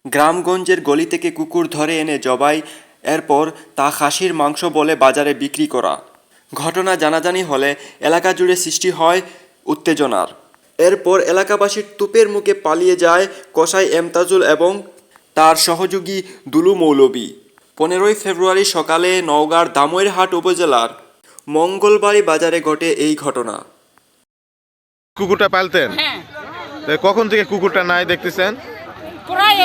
গ্রামগঞ্জের গলি থেকে কুকুর ধরে এনে জবাই, এরপর তা খাসির মাংস বলে বাজারে বিক্রি করা। ঘটনা জানাজানি হলে এলাকা জুড়ে সৃষ্টি হয় উত্তেজনার। এরপর এলাকাবাসীর তোপের মুখে পালিয়ে যায় কসাই এমতাজুল এবং তার সহযোগী দুলু মৌলভী। 15 ফেব্রুয়ারি সকালে নওগাঁর দামইরহাট উপজেলার মঙ্গলবাড়ি বাজারে ঘটে এই ঘটনা। কুকুরটা পালতেন? হ্যাঁ, তো কখন থেকে কুকুরটা নাই দেখতেছেন? প্রায়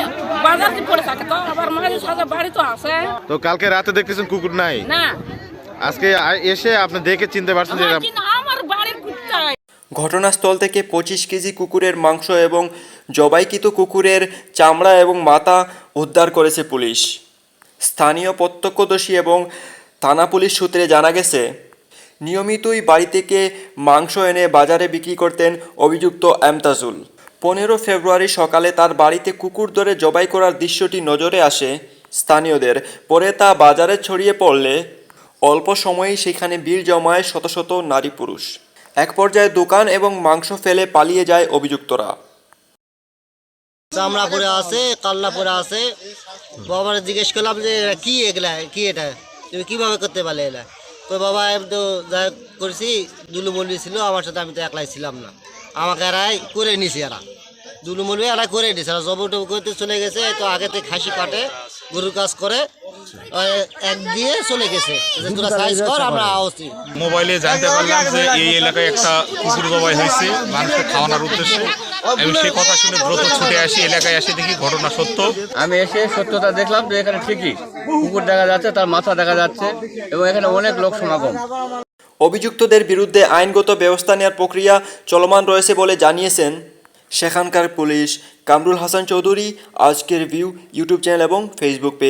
বাজারে পড়ে থাকে তো, আবার মাঝে সাঝে বাড়ি তো আছে তো কালকে রাতে দেখতেছেন কুকুর নাই, না। আজকে এসে আপনি দেখে চিনতে পারছেন যে কিন্তু আমার বাড়ির কুত্তা। ঘটনাস্থল থেকে 25 কেজি কুকুরের মাংস এবং জবাইকৃত কুকুরের চামড়া এবং মাথা উদ্ধার করেছে পুলিশ। স্থানীয় প্রত্যক্ষদর্শী এবং থানা পুলিশ সূত্রে জানা গেছে, নিয়মিতই বাড়ি থেকে মাংস এনে বাজারে বিক্রি করতেন অভিযুক্ত এমতাজুল। 15 ফেব্রুয়ারি সকালে তার বাড়িতে কুকুর ধরে জবাই করার দৃশ্যটি নজরে আসে স্থানীয়দের। পরে তা বাজারে ছড়িয়ে পড়লে অল্প সময়েই সেখানে ভিড় জমায় শত শত নারী পুরুষ। এক পর্যায়ে দোকান এবং মাংস ফেলে পালিয়ে যায় অভিযুক্তরা। চামড়া পরে আছে, কাল্লা পরে আছে। বাবার জিজ্ঞেস করলাম যে কি এগুলা, কি এটা তুমি কিভাবে করতে পারলে এলা? তো বাবা আমি তো যা করেছি, দুলু মলবি ছিল আমার সাথে, আমি তো একলাই ছিলাম না, আমাকে এরাই করে নিছি। এরা দুলু মলবি এরা করে নিছে, এরা জব টব করতে চলে গেছে। তো আগেতে খাসি কাটে, গরুর কাজ করে, এক দিয়ে চলে গেছে, তোরা সাইজ কর আমরা আসছি। মোবাইলে জানতে পারলাম যে এই এলাকায় একটা কুকুর জবাই হয়েছে মানুষকে খাওয়ানোর উদ্দেশ্যে। আমি সেই কথা শুনে দ্রুত ছুটে আসি, এলাকায় আসি, দেখি ঘটনা সত্য। আমি এসে সত্যতা দেখলাম যে এখানে ঠিকই কুকুর দেখা যাচ্ছে, তার মাথা দেখা যাচ্ছে এবং এখানে অনেক লোক সমাগম। অভিযুক্তদের বিরুদ্ধে আইনগত ব্যবস্থা নেওয়ার প্রক্রিয়া চলমান রয়েছে বলে জানিয়েছেন সেখানকার পুলিশ। কামরুল হাসান চৌধুরী, আজকের ভিউ ইউটিউব চ্যানেল এবং ফেসবুক পেজ।